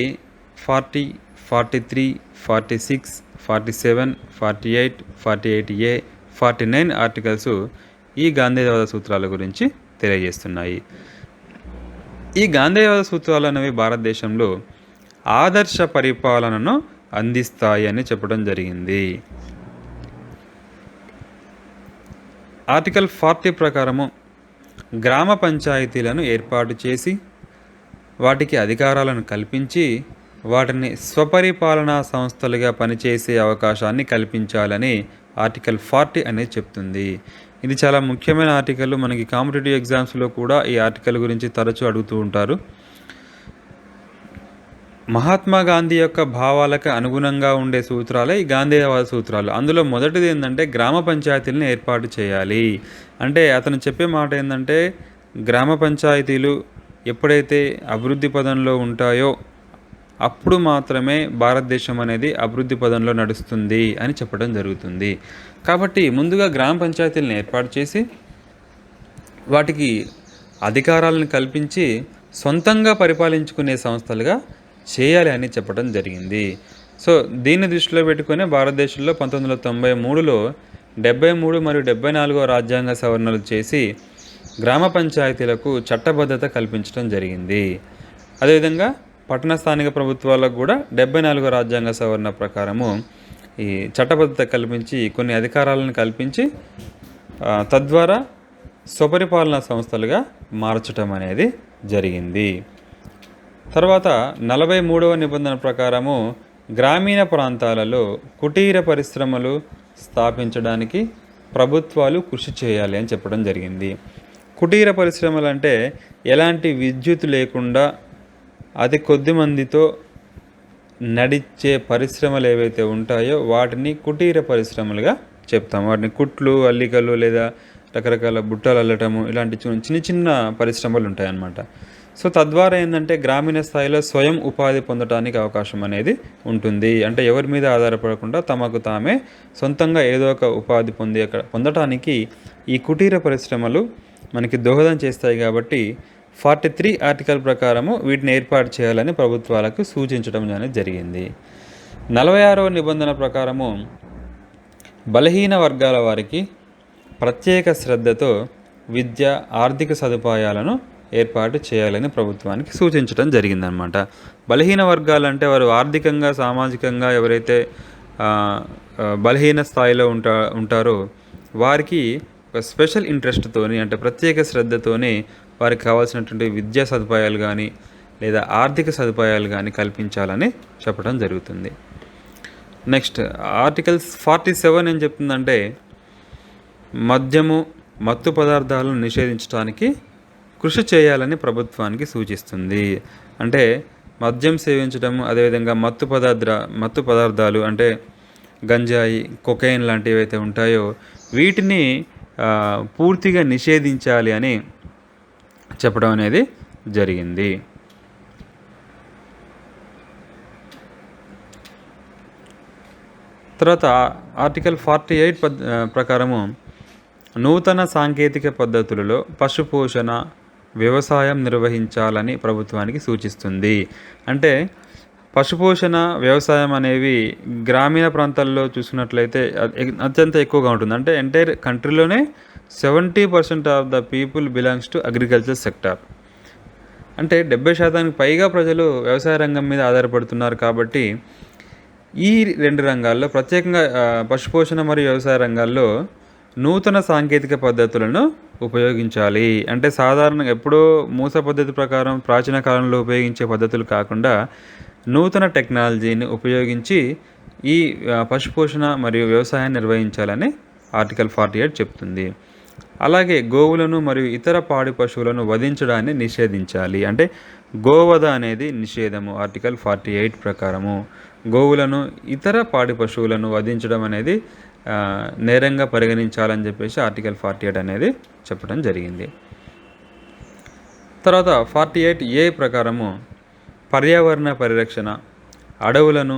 40, 43, 46, 47, 48, 48A, 49 ఆర్టికల్స్ ఈ గాంధేయవాద సూత్రాల గురించి తెలియజేస్తున్నాయి. ఈ గాంధేయవాద సూత్రాలు అనేవి భారతదేశంలో ఆదర్శ పరిపాలనను అందిస్తాయి అని చెప్పడం జరిగింది. ఆర్టికల్ 40 ప్రకారము గ్రామ పంచాయతీలను ఏర్పాటు చేసి వాటికి అధికారాలను కల్పించి వాటిని స్వపరిపాలనా సంస్థలుగా పనిచేసే అవకాశాన్ని కల్పించాలని ఆర్టికల్ 40 అనేది చెప్తుంది. ఇది చాలా ముఖ్యమైన ఆర్టికల్. మనకి కాంపిటేటివ్ ఎగ్జామ్స్లో కూడా ఈ ఆర్టికల్ గురించి తరచూ అడుగుతూ ఉంటారు. మహాత్మా గాంధీ యొక్క భావాలకు అనుగుణంగా ఉండే సూత్రాలే ఈ గాంధేయవాద సూత్రాలు. అందులో మొదటిది ఏంటంటే గ్రామ పంచాయతీలను ఏర్పాటు చేయాలి. అంటే అతను చెప్పే మాట ఏంటంటే గ్రామ పంచాయతీలు ఎప్పుడైతే అభివృద్ధి పదంలో ఉంటాయో అప్పుడు మాత్రమే భారతదేశం అనేది అభివృద్ధి పదంలో నడుస్తుంది అని చెప్పడం జరుగుతుంది. కాబట్టి ముందుగా గ్రామ పంచాయతీలను ఏర్పాటు చేసి వాటికి అధికారాలను కల్పించి సొంతంగా పరిపాలించుకునే సంస్థలుగా చేయాలి అని చెప్పడం జరిగింది. సో దీన్ని దృష్టిలో పెట్టుకుని భారతదేశంలో 1993లో 73 మరియు 74వ రాజ్యాంగ సవరణలు చేసి గ్రామ పంచాయతీలకు చట్టబద్ధత కల్పించడం జరిగింది. అదేవిధంగా పట్టణ స్థానిక ప్రభుత్వాలకు కూడా 74వ రాజ్యాంగ సవరణ ప్రకారము ఈ చట్టబద్ధత కల్పించి కొన్ని అధికారాలను కల్పించి తద్వారా స్వపరిపాలనా సంస్థలుగా మార్చడం అనేది జరిగింది. తర్వాత 43వ నిబంధన ప్రకారము గ్రామీణ ప్రాంతాలలో కుటీర పరిశ్రమలు స్థాపించడానికి ప్రభుత్వాలు కృషి చేయాలి అని చెప్పడం జరిగింది. కుటీర పరిశ్రమలు అంటే ఎలాంటి విద్యుత్ లేకుండా అతి కొద్ది మందితో నడిచే పరిశ్రమలు ఏవైతే ఉంటాయో వాటిని కుటీర పరిశ్రమలుగా చెప్తాం. వాటిని కుట్లు, అల్లికలు లేదా రకరకాల బుట్టలు అల్లటము ఇలాంటి చిన్న చిన్న పరిశ్రమలు ఉంటాయన్నమాట. సో తద్వారా ఏంటంటే గ్రామీణ స్థాయిలో స్వయం ఉపాధి పొందడానికి అవకాశం అనేది ఉంటుంది. అంటే ఎవరి మీద ఆధారపడకుండా తమకు తామే సొంతంగా ఏదో ఒక ఉపాధి పొందటానికి ఈ కుటీర పరిశ్రమలు మనకి దోహదం చేస్తాయి. కాబట్టి 43 ఆర్టికల్ ప్రకారము వీటిని ఏర్పాటు చేయాలని ప్రభుత్వాలకు సూచించడం అనేది జరిగింది. 46వ నిబంధన ప్రకారము బలహీన వర్గాల వారికి ప్రత్యేక శ్రద్ధతో విద్య, ఆర్థిక సదుపాయాలను ఏర్పాటు చేయాలని ప్రభుత్వానికి సూచించడం జరిగిందనమాట. బలహీన వర్గాలు అంటే వారు ఆర్థికంగా, సామాజికంగా ఎవరైతే బలహీన స్థాయిలో ఉంటారో వారికి ఒక స్పెషల్ ఇంట్రెస్ట్తోని, అంటే ప్రత్యేక శ్రద్ధతోని వారికి కావాల్సినటువంటి విద్యా సదుపాయాలు కానీ లేదా ఆర్థిక సదుపాయాలు కానీ కల్పించాలని చెప్పడం జరుగుతుంది. నెక్స్ట్ ఆర్టికల్ 47 ఏం చెప్తుందంటే మద్యము, మత్తు పదార్థాలను నిషేధించడానికి కృషి చేయాలని ప్రభుత్వానికి సూచిస్తుంది. అంటే మద్యం సేవించడం, అదేవిధంగా మత్తు పదార్థాలు అంటే గంజాయి, కొకైన్ లాంటివి ఏవైతే ఉంటాయో వీటిని పూర్తిగా నిషేధించాలి అని చెప్పడం అనేది జరిగింది. తర్వాత ఆర్టికల్ 48 ప్రకారము నూతన సాంకేతిక పద్ధతులలో పశుపోషణ, వ్యవసాయం నిర్వహించాలని ప్రభుత్వానికి సూచిస్తుంది. అంటే పశుపోషణ, వ్యవసాయం అనేవి గ్రామీణ ప్రాంతాల్లో చూసుకున్నట్లయితే అత్యంత ఎక్కువగా ఉంటుంది. అంటే ఎంటైర్ కంట్రీలోనే 70% of the people belongs to agriculture sector. అంటే 70% పైగా ప్రజలు వ్యవసాయ రంగం మీద ఆధారపడుతున్నారు. కాబట్టి ఈ రెండు రంగాల్లో ప్రత్యేకంగా పశుపోషణ మరియు వ్యవసాయ రంగాల్లో నూతన సాంకేతిక పద్ధతులను ఉపయోగించాలి. అంటే సాధారణంగా ఎప్పుడో మూస పద్ధతి ప్రకారం ప్రాచీన కాలంలో ఉపయోగించే పద్ధతులు కాకుండా నూతన టెక్నాలజీని ఉపయోగించి ఈ పశుపోషణ మరియు వ్యవసాయాన్ని నిర్వహించాలని ఆర్టికల్ 48 చెప్తుంది. అలాగే గోవులను మరియు ఇతర పాడి పశువులను వధించడాన్ని నిషేధించాలి. అంటే గోవధ అనేది నిషేధము. ఆర్టికల్ 48 ప్రకారము గోవులను, ఇతర పాడి పశువులను వధించడం అనేది నేరంగా పరిగణించాలని చెప్పేసి ఆర్టికల్ 48 అనేది చెప్పడం జరిగింది. తర్వాత 48A ప్రకారము పర్యావరణ పరిరక్షణ, అడవులను,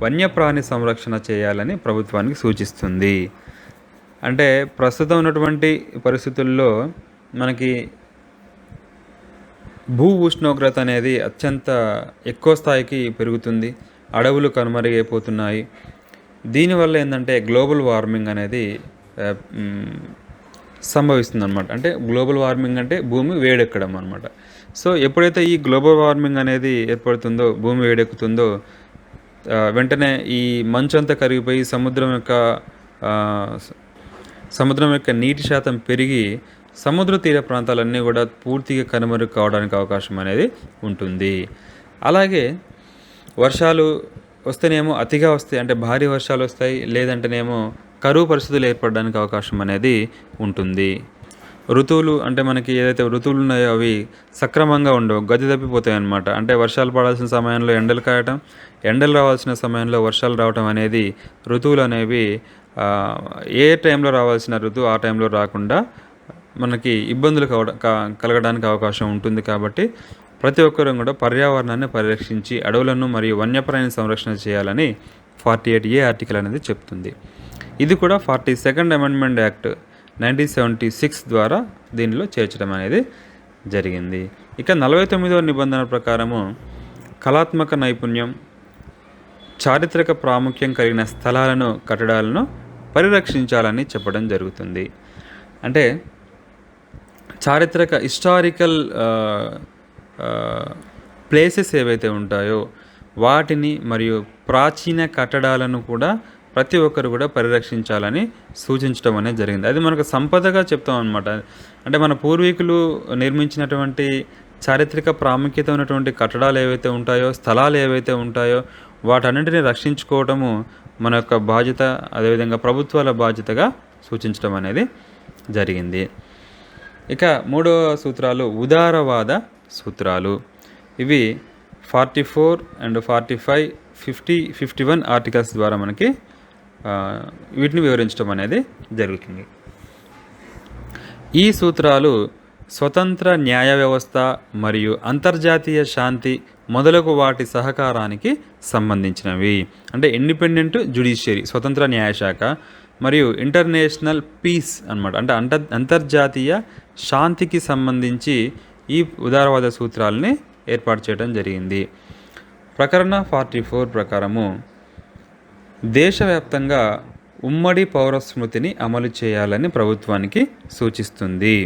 వన్యప్రాణి సంరక్షణ చేయాలని ప్రభుత్వానికి సూచిస్తుంది. అంటే ప్రస్తుతం ఉన్నటువంటి పరిస్థితుల్లో మనకి భూ ఉష్ణోగ్రత అనేది అత్యంత ఎక్కువ స్థాయికి పెరుగుతుంది. అడవులు కనుమరుగైపోతున్నాయి. దీనివల్ల ఏంటంటే గ్లోబల్ వార్మింగ్ అనేది సంభవిస్తుంది అనమాట. అంటే గ్లోబల్ వార్మింగ్ అంటే భూమి వేడెక్కడం అనమాట. సో ఎప్పుడైతే ఈ గ్లోబల్ వార్మింగ్ అనేది ఏర్పడుతుందో, భూమి వేడెక్కుతుందో వెంటనే ఈ మంచంతా కరిగిపోయి సముద్రం యొక్క నీటి శాతం పెరిగి సముద్ర తీర ప్రాంతాలన్నీ కూడా పూర్తిగా కనుమరుగు కావడానికి అవకాశం అనేది ఉంటుంది. అలాగే వర్షాలు వస్తేనేమో అతిగా వస్తాయి, అంటే భారీ వర్షాలు వస్తాయి. లేదంటేనేమో కరువు పరిస్థితులు ఏర్పడడానికి అవకాశం అనేది ఉంటుంది. ఋతువులు అంటే మనకి ఏదైతే ఋతువులు ఉన్నాయో అవి సక్రమంగా ఉండవు, గతి తప్పిపోతాయి అన్నమాట. అంటే వర్షాలు పడాల్సిన సమయంలో ఎండలు కాయటం, ఎండలు రావాల్సిన సమయంలో వర్షాలు రావటం అనేది ఋతువులు అనేవి ఏ టైంలో రావాల్సిన ఋతువు ఆ టైంలో రాకుండా మనకి ఇబ్బందులు కలగడానికి అవకాశం ఉంటుంది. కాబట్టి ప్రతి ఒక్కరూ కూడా పర్యావరణాన్ని పరిరక్షించి అడవులను మరియు వన్యప్రాణి సంరక్షణ చేయాలని 48A ఆర్టికల్ అనేది చెప్తుంది. ఇది కూడా 42nd అమెండ్మెంట్ యాక్ట్ 1976 ద్వారా దీనిలో చేర్చడం అనేది జరిగింది. ఇక 49వ నిబంధన ప్రకారము కళాత్మక నైపుణ్యం, చారిత్రక ప్రాముఖ్యం కలిగిన స్థలాలను, కట్టడాలను పరిరక్షించాలని చెప్పడం జరుగుతుంది. అంటే చారిత్రక హిస్టారికల్ ప్లేసెస్ ఏవైతే ఉంటాయో వాటిని మరియు ప్రాచీన కట్టడాలను కూడా ప్రతి ఒక్కరు కూడా పరిరక్షించాలని సూచించడం అనేది జరిగింది. అది మనకు సంపదగా చెప్తాం అనమాట. అంటే మన పూర్వీకులు నిర్మించినటువంటి చారిత్రక ప్రాముఖ్యత ఉన్నటువంటి కట్టడాలు ఏవైతే ఉంటాయో, స్థలాలు ఏవైతే ఉంటాయో వాటన్నింటినీ రక్షించుకోవటము మన యొక్క బాధ్యత, అదేవిధంగా ప్రభుత్వాల బాధ్యతగా సూచించడం అనేది జరిగింది. ఇక 3వ సూత్రాలు ఉదారవాద సూత్రాలు. ఇవి 44 అండ్ 45, 50, 51 ఆర్టికల్స్ ద్వారా మనకి వీటిని వివరించడం అనేది జరుగుతుంది. ఈ సూత్రాలు స్వతంత్ర న్యాయ వ్యవస్థ మరియు అంతర్జాతీయ శాంతి మొదలగు వాటి సహకారానికి సంబంధించినవి. అంటే ఇండిపెండెంట్ జ్యుడిషియరీ స్వతంత్ర న్యాయశాఖ మరియు ఇంటర్నేషనల్ పీస్ అన్నమాట. అంటే అంతర్జాతీయ శాంతికి సంబంధించి ఈ ఉదారవాద సూత్రాలని ఏర్పాటు చేయడం జరిగింది. ప్రకరణ 44 ప్రకారము దేశవ్యాప్తంగా ఉమ్మడి పౌరస్మృతిని అమలు చేయాలని ప్రభుత్వానికి సూచిస్తుంది.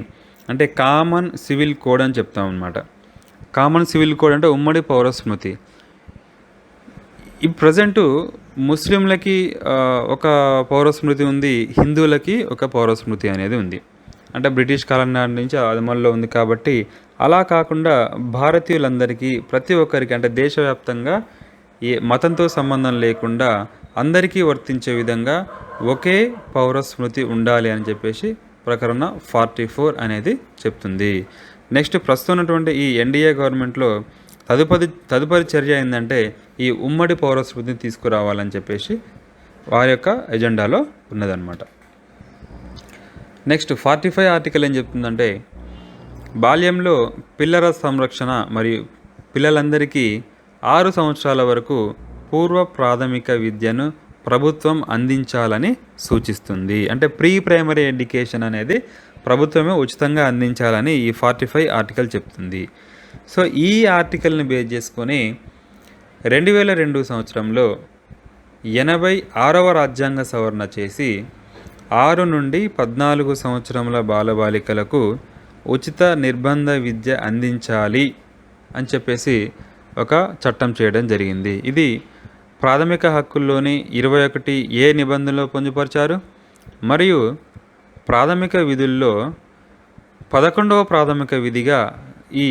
అంటే కామన్ సివిల్ కోడ్ అని చెప్తాం అన్నమాట. కామన్ సివిల్ కోడ్ అంటే ఉమ్మడి పౌరస్మృతి. ఈ ప్రజెంటు ముస్లింలకి ఒక పౌరస్మృతి ఉంది, హిందువులకి ఒక పౌరస్మృతి అనేది ఉంది. అంటే బ్రిటిష్ కాలం నాటి నుంచి అమల్లో ఉంది కాబట్టి అలా కాకుండా భారతీయులందరికీ ప్రతి ఒక్కరికి అంటే దేశవ్యాప్తంగా ఏ మతంతో సంబంధం లేకుండా అందరికీ వర్తించే విధంగా ఒకే పౌరస్మృతి ఉండాలి అని చెప్పేసి ప్రకరణ 44 అనేది చెప్తుంది. నెక్స్ట్ ప్రస్తుతం ఉన్నటువంటి ఈ ఎన్డీఏ గవర్నమెంట్లో తదుపరి చర్య ఏంటంటే ఈ ఉమ్మడి పౌరస్మృతిని తీసుకురావాలని చెప్పేసి వారి యొక్క ఎజెండాలో ఉన్నదన్నమాట. నెక్స్ట్ 45 ఆర్టికల్ ఏం చెప్తుందంటే బాల్యంలో పిల్లల సంరక్షణ మరియు పిల్లలందరికీ 6 సంవత్సరాల వరకు పూర్వ ప్రాథమిక విద్యను ప్రభుత్వం అందించాలని సూచిస్తుంది. అంటే ప్రీ ప్రైమరీ ఎడ్యుకేషన్ అనేది ప్రభుత్వమే ఉచితంగా అందించాలని ఈ 45 ఆర్టికల్ చెప్తుంది. సో ఈ ఆర్టికల్ని బేస్ చేసుకొని 2002 సంవత్సరంలో 86వ రాజ్యాంగ సవరణ చేసి 6 నుండి 14 సంవత్సరముల బాలబాలికలకు ఉచిత నిర్బంధ విద్య అందించాలి అని చెప్పేసి ఒక చట్టం చేయడం జరిగింది. ఇది ప్రాథమిక హక్కుల్లోని 21 నిబంధనలో పొందుపరిచారు మరియు ప్రాథమిక విధుల్లో 11వ ప్రాథమిక విధిగా ఈ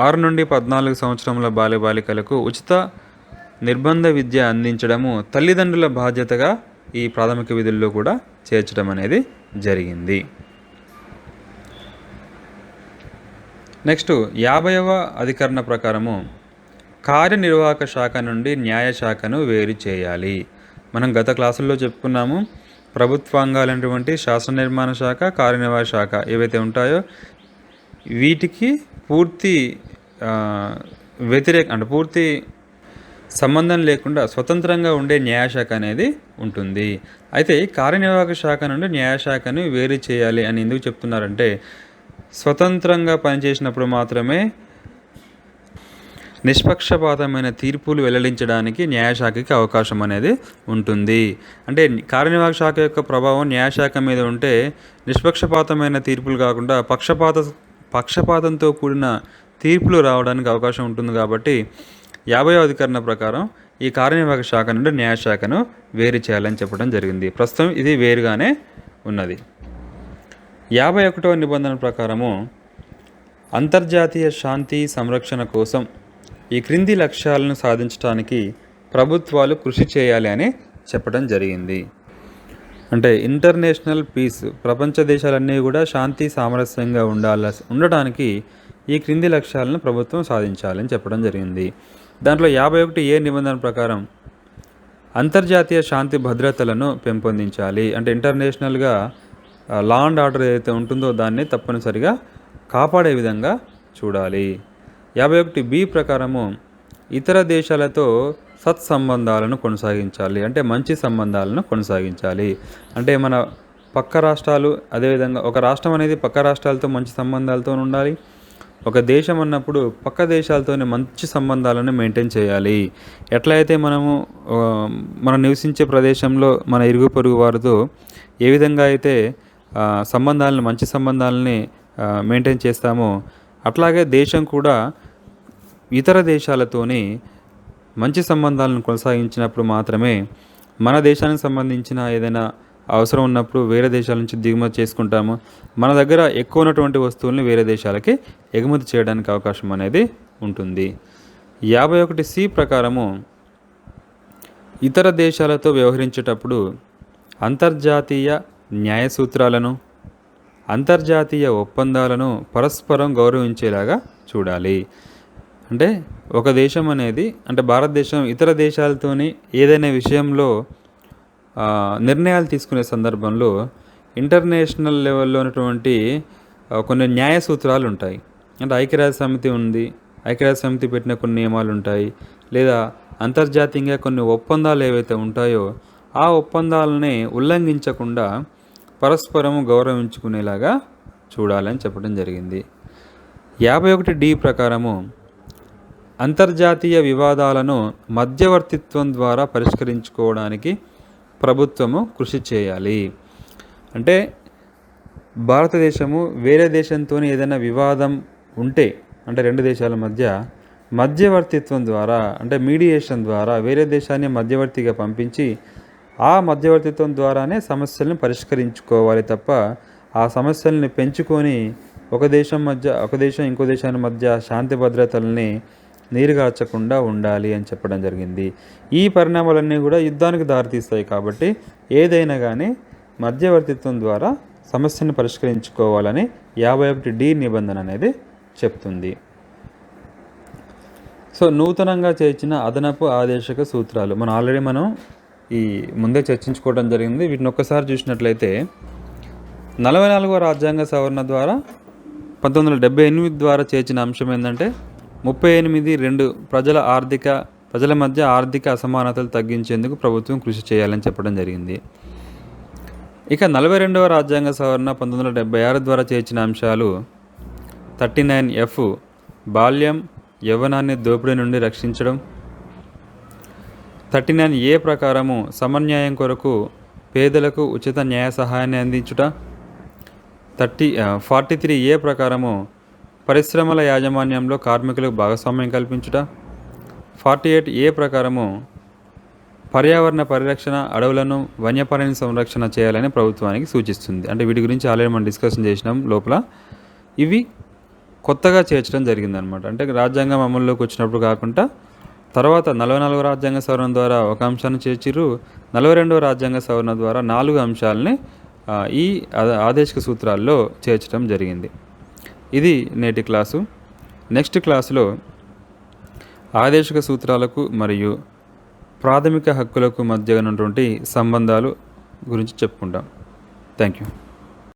6 నుండి 14 సంవత్సరముల బాలబాలికలకు ఉచిత నిర్బంధ విద్య అందించడము తల్లిదండ్రుల బాధ్యతగా ఈ ప్రాథమిక విధుల్లో కూడా చేర్చడం అనేది జరిగింది. నెక్స్ట్ 50వ అధికరణ ప్రకారము కార్యనిర్వాహక శాఖ నుండి న్యాయశాఖను వేరు చేయాలి. మనం గత క్లాసుల్లో చెప్పుకున్నాము. ప్రభుత్వాంగాలైనటువంటి శాసన నిర్మాణ శాఖ, కార్యనిర్వాహక శాఖ ఏవైతే ఉంటాయో వీటికి పూర్తి పూర్తి సంబంధం లేకుండా స్వతంత్రంగా ఉండే న్యాయశాఖ అనేది ఉంటుంది. అయితే కార్యనిర్వాహక శాఖ నుండి న్యాయశాఖను వేరు చేయాలి అని ఎందుకు చెప్తున్నారంటే స్వతంత్రంగా పనిచేసినప్పుడు మాత్రమే నిష్పక్షపాతమైన తీర్పులు వెల్లడించడానికి న్యాయశాఖకి అవకాశం అనేది ఉంటుంది. అంటే కార్యనిర్వాహక శాఖ యొక్క ప్రభావం న్యాయశాఖ మీద ఉంటే నిష్పక్షపాతమైన తీర్పులు కాకుండా పక్షపాతంతో కూడిన తీర్పులు రావడానికి అవకాశం ఉంటుంది. కాబట్టి 50వ అధికరణ ప్రకారం ఈ కార్యనిర్వాహక శాఖ నుండి న్యాయశాఖను వేరు చేయాలని చెప్పడం జరిగింది. ప్రస్తుతం ఇది వేరుగానే ఉన్నది. 51వ నిబంధన ప్రకారము అంతర్జాతీయ శాంతి సంరక్షణ కోసం ఈ క్రింది లక్ష్యాలను సాధించడానికి ప్రభుత్వాలు కృషి చేయాలి అని చెప్పడం జరిగింది. అంటే ఇంటర్నేషనల్ పీస్ ప్రపంచ దేశాలన్నీ కూడా శాంతి సామరస్యంగా ఉండడానికి ఈ క్రింది లక్ష్యాలను ప్రభుత్వం సాధించాలని చెప్పడం జరిగింది. దాంట్లో 51 నిబంధన ప్రకారం అంతర్జాతీయ శాంతి భద్రతలను పెంపొందించాలి. అంటే ఇంటర్నేషనల్గా లా అండ్ ఆర్డర్ ఏదైతే ఉంటుందో దాన్ని తప్పనిసరిగా కాపాడే విధంగా చూడాలి. 51 ప్రకారము ఇతర దేశాలతో సత్సంబంధాలను కొనసాగించాలి. అంటే మంచి సంబంధాలను కొనసాగించాలి. అంటే మన పక్క రాష్ట్రాలు అదేవిధంగా ఒక రాష్ట్రం అనేది పక్క రాష్ట్రాలతో మంచి సంబంధాలతో ఉండాలి. ఒక దేశం అన్నప్పుడు పక్క దేశాలతోనే మంచి సంబంధాలను మెయింటైన్ చేయాలి. ఎట్లయితే మనం నివసించే ప్రదేశంలో మన ఇరుగు పొరుగు వారితో ఏ విధంగా అయితే మంచి సంబంధాలని మెయింటైన్ చేస్తామో అట్లాగే దేశం కూడా ఇతర దేశాలతోని మంచి సంబంధాలను కొనసాగించినప్పుడు మాత్రమే మన దేశానికి సంబంధించిన ఏదైనా అవసరం ఉన్నప్పుడు వేరే దేశాల నుంచి దిగుమతి చేసుకుంటాము. మన దగ్గర ఎక్కువ ఉన్నటువంటి వస్తువుల్ని వేరే దేశాలకి ఎగుమతి చేయడానికి అవకాశం అనేది ఉంటుంది. 51 ప్రకారము ఇతర దేశాలతో వ్యవహరించేటప్పుడు అంతర్జాతీయ న్యాయ సూత్రాలను అంతర్జాతీయ ఒప్పందాలను పరస్పరం గౌరవించేలాగా చూడాలి. అంటే ఒక దేశం అనేది అంటే భారతదేశం ఇతర దేశాలతోని ఏదైనా విషయంలో నిర్ణయాలు తీసుకునే సందర్భంలో ఇంటర్నేషనల్ లెవెల్లో ఉన్నటువంటి కొన్ని న్యాయ సూత్రాలు ఉంటాయి. అంటే ఐక్యరాజ్య సమితి ఉంది, ఐక్యరాజ్య సమితి పెట్టిన కొన్ని నియమాలు ఉంటాయి, లేదా అంతర్జాతీయంగా కొన్ని ఒప్పందాలు ఏవైతే ఉంటాయో ఆ ఒప్పందాలని ఉల్లంఘించకుండా పరస్పరము గౌరవించుకునేలాగా చూడాలని చెప్పడం జరిగింది. 51D ప్రకారము అంతర్జాతీయ వివాదాలను మధ్యవర్తిత్వం ద్వారా పరిష్కరించుకోవడానికి ప్రభుత్వము కృషి చేయాలి. అంటే భారతదేశము వేరే దేశంతో ఏదైనా వివాదం ఉంటే, అంటే రెండు దేశాల మధ్య మధ్యవర్తిత్వం ద్వారా, అంటే మీడియేషన్ ద్వారా వేరే దేశాన్ని మధ్యవర్తిగా పంపించి ఆ మధ్యవర్తిత్వం ద్వారానే సమస్యలను పరిష్కరించుకోవాలి తప్ప ఆ సమస్యల్ని పెంచుకొని ఒక దేశం ఇంకో దేశాల మధ్య శాంతి భద్రతల్ని నీరుగార్చకుండా ఉండాలి అని చెప్పడం జరిగింది. ఈ పరిణామాలన్నీ కూడా యుద్ధానికి దారితీస్తాయి. కాబట్టి ఏదైనా కానీ మధ్యవర్తిత్వం ద్వారా సమస్యను పరిష్కరించుకోవాలని 51D నిబంధన అనేది చెప్తుంది. సో నూతనంగా చేర్చిన అదనపు ఆదేశక సూత్రాలు ఆల్రెడీ ఈ ముందే చర్చించుకోవడం జరిగింది. వీటిని ఒక్కసారి చూసినట్లయితే 44వ రాజ్యాంగ సవరణ ద్వారా 1978 ద్వారా చేర్చిన అంశం ఏంటంటే 38(2) ప్రజల మధ్య ఆర్థిక అసమానతలు తగ్గించేందుకు ప్రభుత్వం కృషి చేయాలని చెప్పడం జరిగింది. ఇక 42వ రాజ్యాంగ సవరణ 1976 ద్వారా చేర్చిన అంశాలు 39F బాల్యం యవ్వనాన్ని దోపిడీ నుండి రక్షించడం, 39A ప్రకారము సమన్యాయం కొరకు పేదలకు ఉచిత న్యాయ సహాయాన్ని అందించుట, 43A ప్రకారము పరిశ్రమల యాజమాన్యంలో కార్మికులకు భాగస్వామ్యం కల్పించుట, 48A ప్రకారము పర్యావరణ పరిరక్షణ, అడవులను వన్యప్రాణి సంరక్షణ చేయాలని ప్రభుత్వానికి సూచిస్తుంది. అంటే వీటి గురించి ఆల్రెడీ మనం డిస్కషన్ చేసినాం లోపల. ఇవి కొత్తగా చేర్చడం జరిగిందనమాట. అంటే రాజ్యాంగం అమల్లోకి వచ్చినప్పుడు కాకుండా తర్వాత 44వ రాజ్యాంగ సవరణ ద్వారా ఒక అంశాన్ని చేర్చిరు, 42వ రాజ్యాంగ సవరణ ద్వారా 4 అంశాలని ఈ ఆదేశిక సూత్రాల్లో చేర్చడం జరిగింది. ఇది నేటి క్లాసు. నెక్స్ట్ క్లాసులో ఆదేశిక సూత్రాలకు మరియు ప్రాథమిక హక్కులకు మధ్య ఉన్నటువంటి సంబంధాలు గురించి చెప్పుకుంటాం. Thank you.